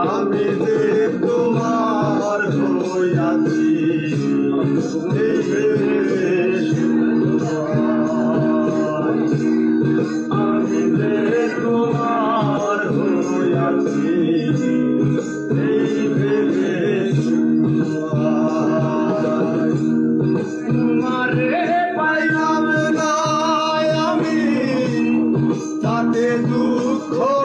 আমি যে তোমার হইয়াছি আমি যে তোমার হইয়াছি তোমারে পাইলাম না আমি তাতে দুঃখ